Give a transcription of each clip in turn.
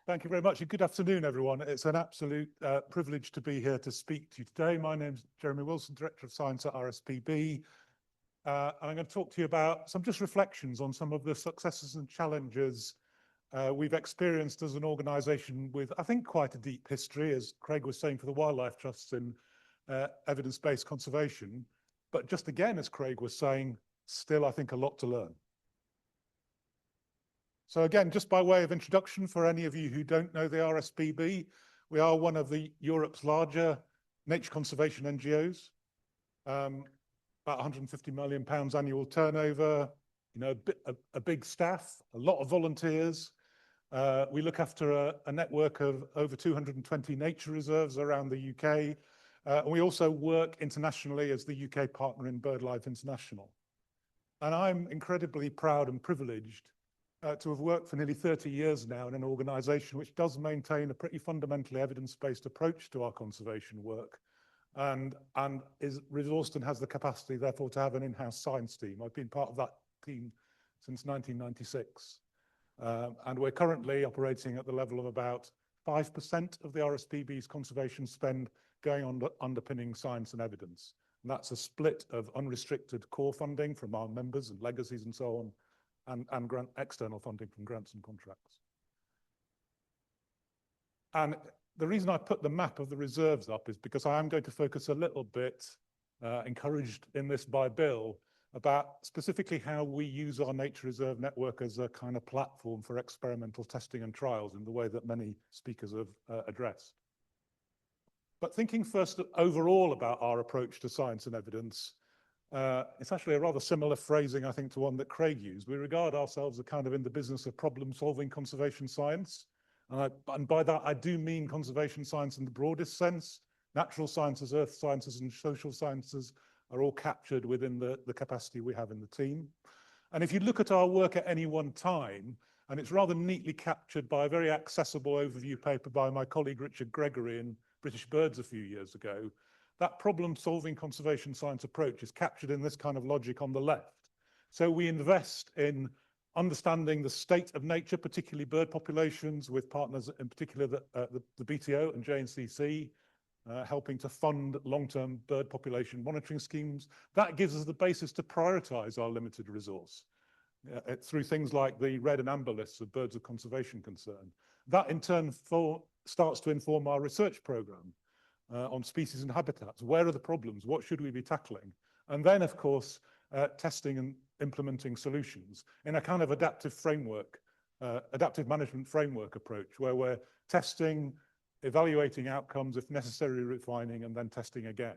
Thank you very much, and good afternoon, everyone. It's an absolute privilege to be here to speak to you today. My name's Jeremy Wilson, Director of Science at RSPB, and I'm going to talk to you about some just reflections on some of the successes and challenges we've experienced as an organisation with, I think, quite a deep history, as Craig was saying, for the wildlife trusts in evidence-based conservation. But just again, as Craig was saying, still, I think, a lot to learn. So again, just by way of introduction, for any of you who don't know the RSPB, we are one of Europe's larger nature conservation NGOs, about £150 million annual turnover, a big staff, a lot of volunteers. We look after a network of over 220 nature reserves around the UK. And we also work internationally as the UK partner in BirdLife International. And I'm incredibly proud and privileged to have worked for nearly 30 years now in an organisation which does maintain a pretty fundamentally evidence-based approach to our conservation work and is resourced and has the capacity, therefore, to have an in-house science team. I've been part of that team since 1996. And we're currently operating at the level of about 5% of the RSPB's conservation spend going on underpinning science and evidence. And that's a split of unrestricted core funding from our members and legacies and so on, and external funding from grants and contracts. And the reason I put the map of the reserves up is because I am going to focus a little bit, encouraged in this by Bill, about specifically how we use our nature reserve network as a kind of platform for experimental testing and trials in the way that many speakers have addressed. But thinking first overall about our approach to science and evidence, it's actually a rather similar phrasing, I think, to one that Craig used. We regard ourselves as kind of in the business of problem-solving conservation science. And by that, I do mean conservation science in the broadest sense. Natural sciences, earth sciences, and social sciences are all captured within the capacity we have in the team. And if you look at our work at any one time, and it's rather neatly captured by a very accessible overview paper by my colleague Richard Gregory in British Birds a few years ago, that problem-solving conservation science approach is captured in this kind of logic on the left. So we invest in understanding the state of nature, particularly bird populations, with partners in particular the BTO and JNCC, helping to fund long-term bird population monitoring schemes. That gives us the basis to prioritise our limited resource through things like the red and amber lists of birds of conservation concern. That in turn starts to inform our research programme on species and habitats. Where are the problems? What should we be tackling? And then, of course, testing and implementing solutions in a kind of adaptive framework, adaptive management framework approach, where we're testing, evaluating outcomes, if necessary, refining, and then testing again.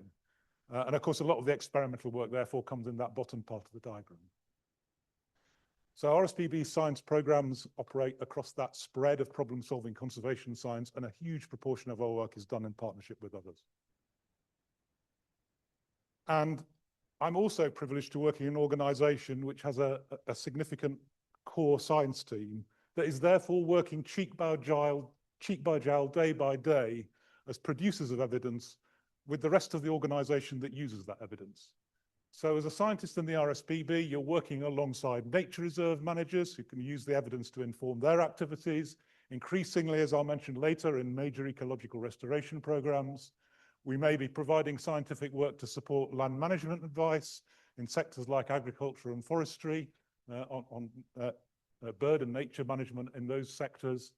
And of course, a lot of the experimental work, therefore, comes in that bottom part of the diagram. So RSPB science programs operate across that spread of problem-solving conservation science, and a huge proportion of our work is done in partnership with others. And I'm also privileged to work in an organisation which has a significant core science team that is therefore working cheek by jowl, day by day, as producers of evidence with the rest of the organisation that uses that evidence. So as a scientist in the RSPB, you're working alongside nature reserve managers who can use the evidence to inform their activities. Increasingly, as I'll mention later, in major ecological restoration programs, we may be providing scientific work to support land management advice in sectors like agriculture and forestry, on bird and nature management in those sectors.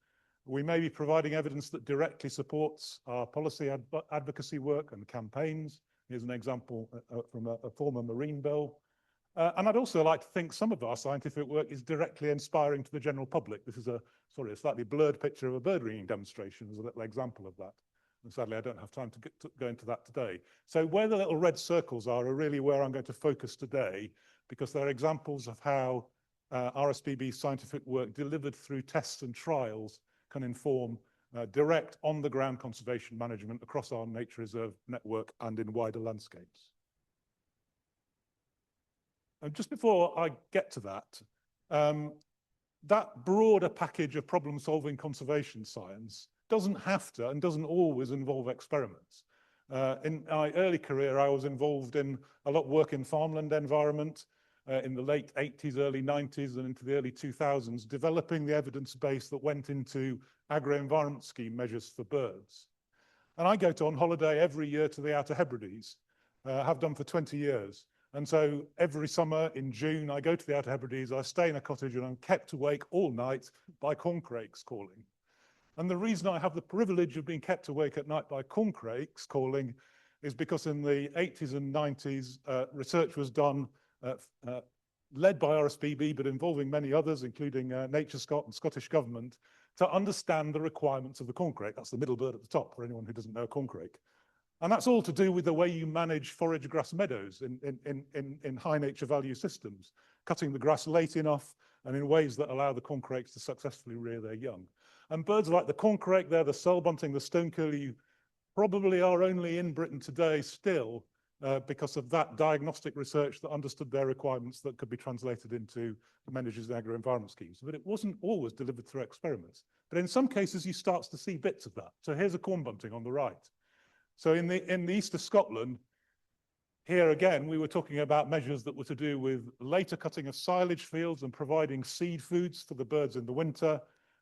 We may be providing evidence that directly supports our policy advocacy work and campaigns. Here's an example from a former Marine bill. And I'd also like to think some of our scientific work is directly inspiring to the general public. This is a slightly blurred picture of a bird ringing demonstration as a little example of that. And sadly, I don't have time to go into that today. So where the little red circles are really where I'm going to focus today, because they're examples of how RSPB scientific work delivered through tests and trials can inform direct on-the-ground conservation management across our nature reserve network and in wider landscapes. And just before I get to that, that broader package of problem-solving conservation science doesn't have to and doesn't always involve experiments. In my early career, I was involved in a lot of work in farmland environment, in the late 80s, early 90s, and into the early 2000s, developing the evidence base that went into agro-environment scheme measures for birds. And I go on holiday every year to the Outer Hebrides, have done for 20 years. And so every summer in June, I go to the Outer Hebrides, I stay in a cottage, and I'm kept awake all night by corncrakes calling. And the reason I have the privilege of being kept awake at night by corncrakes calling is because in the 80s and 90s, research was done, led by RSPB, but involving many others, including Nature Scot and Scottish Government, to understand the requirements of the corncrake. That's the middle bird at the top, for anyone who doesn't know a corncrake. And that's all to do with the way you manage forage grass meadows in high nature value systems, cutting the grass late enough and in ways that allow the corncrakes to successfully rear their young. And birds like the corncrake there, the cell-bunting, the stone curlew, probably are only in Britain today still because of that diagnostic research that understood their requirements that could be translated into managers and agro-environment schemes. But it wasn't always delivered through experiments. But in some cases, you start to see bits of that. So here's a corn bunting on the right. So in the east of Scotland, here again, we were talking about measures that were to do with later cutting of silage fields and providing seed foods for the birds in the winter.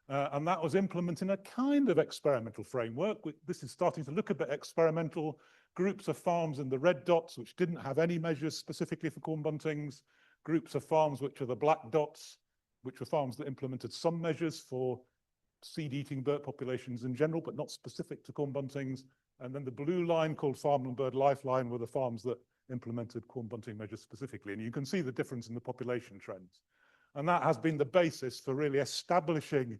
And that was implementing a kind of experimental framework. This is starting to look a bit experimental. Groups of farms in the red dots, which didn't have any measures specifically for corn buntings. Groups of farms, which are the black dots, which were farms that implemented some measures for seed-eating bird populations in general, but not specific to corn buntings. And then the blue line called Farm and Bird Lifeline were the farms that implemented corn bunting measures specifically. And you can see the difference in the population trends. And that has been the basis for really establishing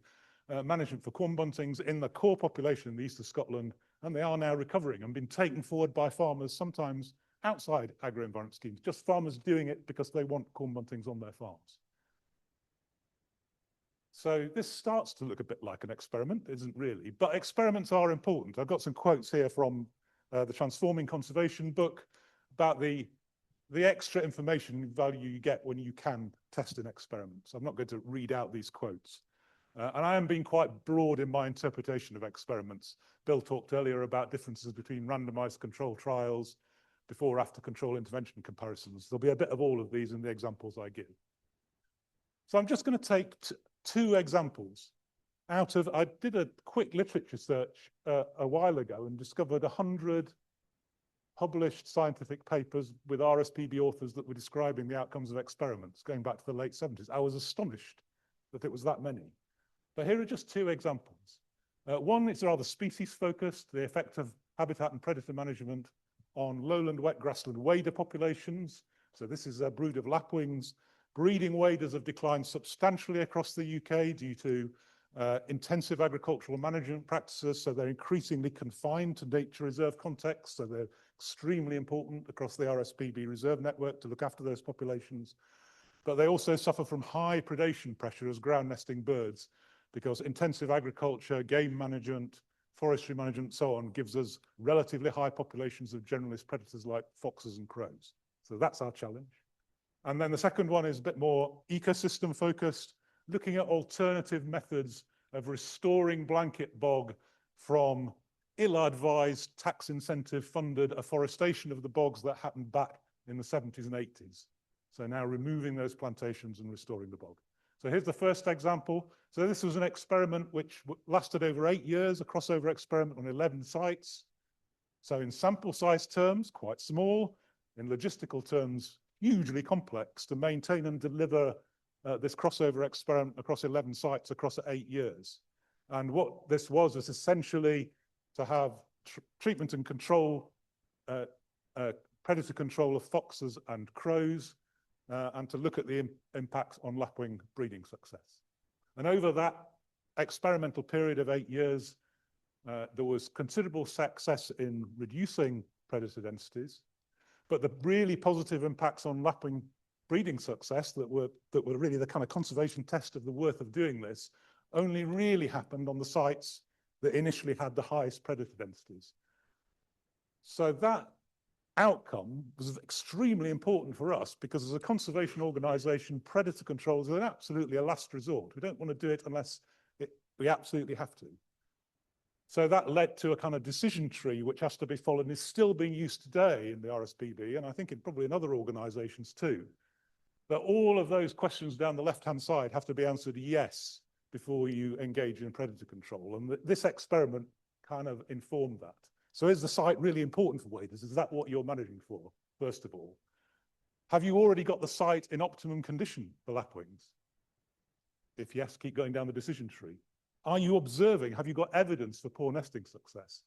management for corn buntings in the core population in the east of Scotland. And they are now recovering and been taken forward by farmers, sometimes outside agro-environment schemes, just farmers doing it because they want corn buntings on their farms. So this starts to look a bit like an experiment, isn't really, but experiments are important. I've got some quotes here from the Transforming Conservation book about the extra information value you get when you can test an experiment. So I'm not going to read out these quotes. And I am being quite broad in my interpretation of experiments. Bill talked earlier about differences between randomized control trials, before-after control intervention comparisons. There'll be a bit of all of these in the examples I give. So I'm just going to take two examples out of, I did a quick literature search a while ago and discovered 100 published scientific papers with RSPB authors that were describing the outcomes of experiments going back to the late 70s. I was astonished that it was that many. But here are just two examples. One is rather species focused, the effect of habitat and predator management on lowland wet grassland wader populations. So this is a brood of lapwings. Breeding waders have declined substantially across the UK due to intensive agricultural management practices. So they're increasingly confined to nature reserve contexts. So they're extremely important across the RSPB reserve network to look after those populations. But they also suffer from high predation pressure as ground nesting birds, because intensive agriculture, game management, forestry management, so on, gives us relatively high populations of generalist predators like foxes and crows. So that's our challenge. And then the second one is a bit more ecosystem focused, looking at alternative methods of restoring blanket bog from ill-advised tax incentive funded afforestation of the bogs that happened back in the 70s and 80s. So now removing those plantations and restoring the bog. So here's the first example. So this was an experiment which lasted over 8 years, a crossover experiment on 11 sites. So in sample size terms, quite small. In logistical terms, hugely complex to maintain and deliver this crossover experiment across 11 sites across 8 years. And what this was is essentially to have treatment and control, predator control of foxes and crows, and to look at the impacts on lapwing breeding success. And over that experimental period of 8 years, there was considerable success in reducing predator densities, but the really positive impacts on lapwing breeding success that were really the kind of conservation test of the worth of doing this only really happened on the sites that initially had the highest predator densities. So that outcome was extremely important for us because as a conservation organization, predator control is absolutely a last resort. We don't want to do it unless we absolutely have to. So that led to a kind of decision tree which has to be followed and is still being used today in the RSPB, and I think probably in other organizations too. that all of those questions down the left-hand side have to be answered yes before you engage in predator control. And this experiment kind of informed that. So is the site really important for waders? Is that what you're managing for, first of all? Have you already got the site in optimum condition for lapwings? If yes, keep going down the decision tree. Are you observing? Have you got evidence for poor nesting success?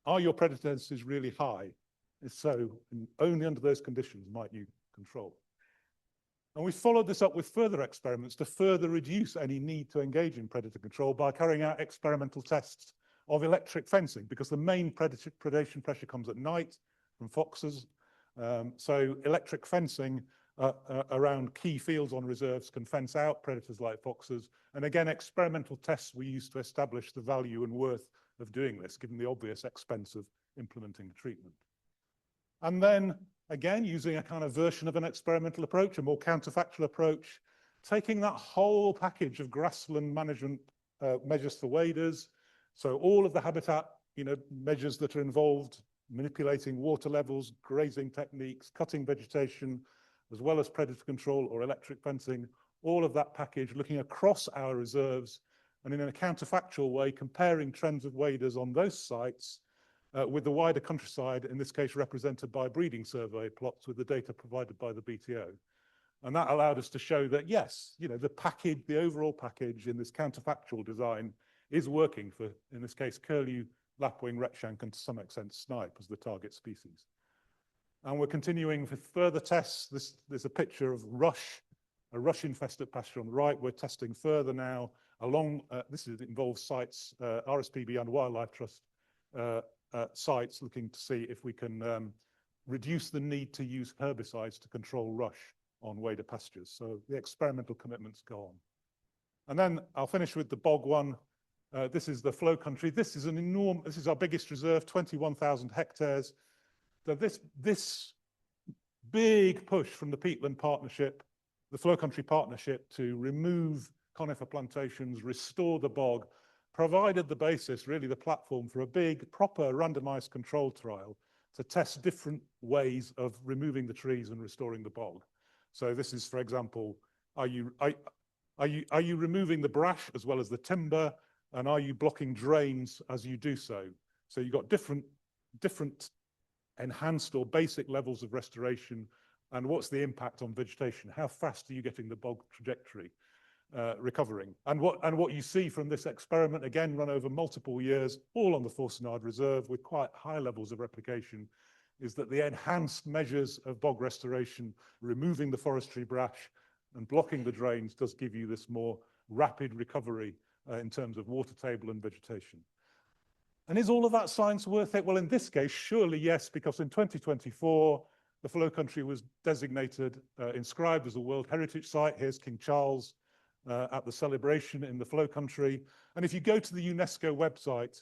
Are your predator densities really high? If so, only under those conditions might you control. And we followed this up with further experiments to further reduce any need to engage in predator control by carrying out experimental tests of electric fencing, because the main predation pressure comes at night from foxes. So electric fencing around key fields on reserves can fence out predators like foxes. And again, experimental tests we used to establish the value and worth of doing this, given the obvious expense of implementing the treatment. And then, again, using a kind of version of an experimental approach, a more counterfactual approach, taking that whole package of grassland management measures for waders, so all of the habitat, measures that are involved, manipulating water levels, grazing techniques, cutting vegetation, as well as predator control or electric fencing, all of that package, looking across our reserves, and in a counterfactual way, comparing trends of waders on those sites with the wider countryside, in this case represented by breeding survey plots with the data provided by the BTO. And that allowed us to show that, yes, the overall package in this counterfactual design is working for, in this case, curlew, lapwing, retshank, and to some extent snipe as the target species. And we're continuing with further tests. There's a picture of a rush-infested pasture on the right. We're testing further now along, involves sites, RSPB and Wildlife Trust sites, looking to see if we can reduce the need to use herbicides to control rush on wader pastures. So the experimental commitments go on. And then I'll finish with the bog one. This is the flow country. This is our biggest reserve, 21,000 hectares. So this big push from the Peatland Partnership, the Flow Country Partnership, to remove conifer plantations, restore the bog, provided the basis, really the platform for a big, proper randomized control trial to test different ways of removing the trees and restoring the bog. So this is, for example, are you removing the brash as well as the timber, and are you blocking drains as you do so? So you've got different enhanced or basic levels of restoration, and what's the impact on vegetation? How fast are you getting the bog trajectory recovering? And what you see from this experiment, again run over multiple years, all on the Forcenard Reserve with quite high levels of replication, is that the enhanced measures of bog restoration, removing the forestry brash and blocking the drains, does give you this more rapid recovery in terms of water table and vegetation. And is all of that science worth it? Well, in this case, surely yes, because in 2024, the Flow Country was designated, inscribed as a World Heritage Site. Here's King Charles at the celebration in the Flow Country. And if you go to the UNESCO website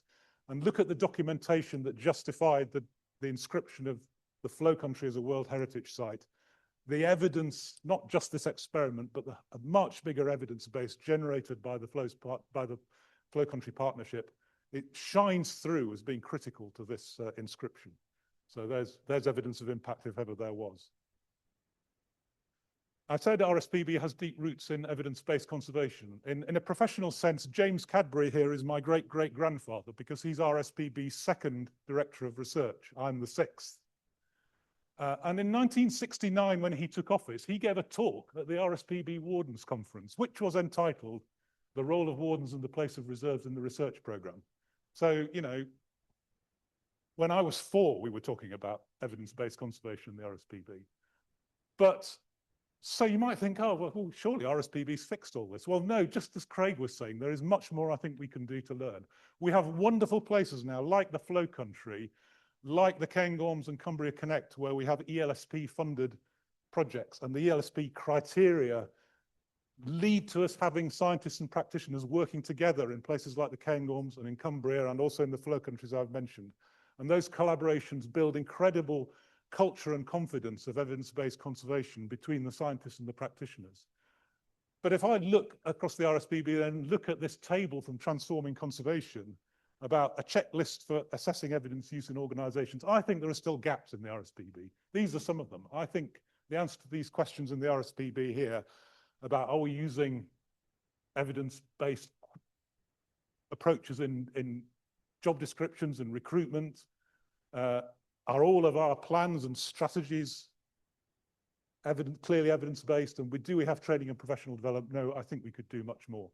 and look at the documentation that justified the inscription of the Flow Country as a World Heritage Site, the evidence, not just this experiment, but a much bigger evidence base generated by the Flow Country Partnership, it shines through as being critical to this inscription. So there's evidence of impact if ever there was. I said RSPB has deep roots in evidence-based conservation. In a professional sense, James Cadbury here is my great-great-grandfather, because he's RSPB's second director of research. I'm the sixth. And in 1969, when he took office, he gave a talk at the RSPB Wardens Conference, which was entitled "The Role of Wardens and the Place of Reserves in the Research Programme." So, when I was 4, we were talking about evidence-based conservation in the RSPB. But, so you might think, oh, well, surely RSPB's fixed all this. Well, no, just as Craig was saying, there is much more I think we can do to learn. We have wonderful places now, like the Flow Country, like the Cairngorms and Cumbria Connect, where we have ELSP-funded projects, and the ELSP criteria lead to us having scientists and practitioners working together in places like the Cairngorms and in Cumbria, and also in the Flow Countries I've mentioned. And those collaborations build incredible culture and confidence of evidence-based conservation between the scientists and the practitioners. But if I look across the RSPB and look at this table from Transforming Conservation about a checklist for assessing evidence use in organizations, I think there are still gaps in the RSPB. These are some of them. I think the answer to these questions in the RSPB here about are we using evidence-based approaches in job descriptions and recruitment? Are all of our plans and strategies clearly evidence-based? And do we have training and professional development? No, I think we could do much more.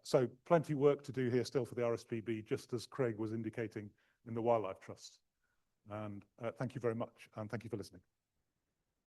So plenty of work to do here still for the RSPB, just as Craig was indicating in the Wildlife Trust. And thank you very much, and thank you for listening.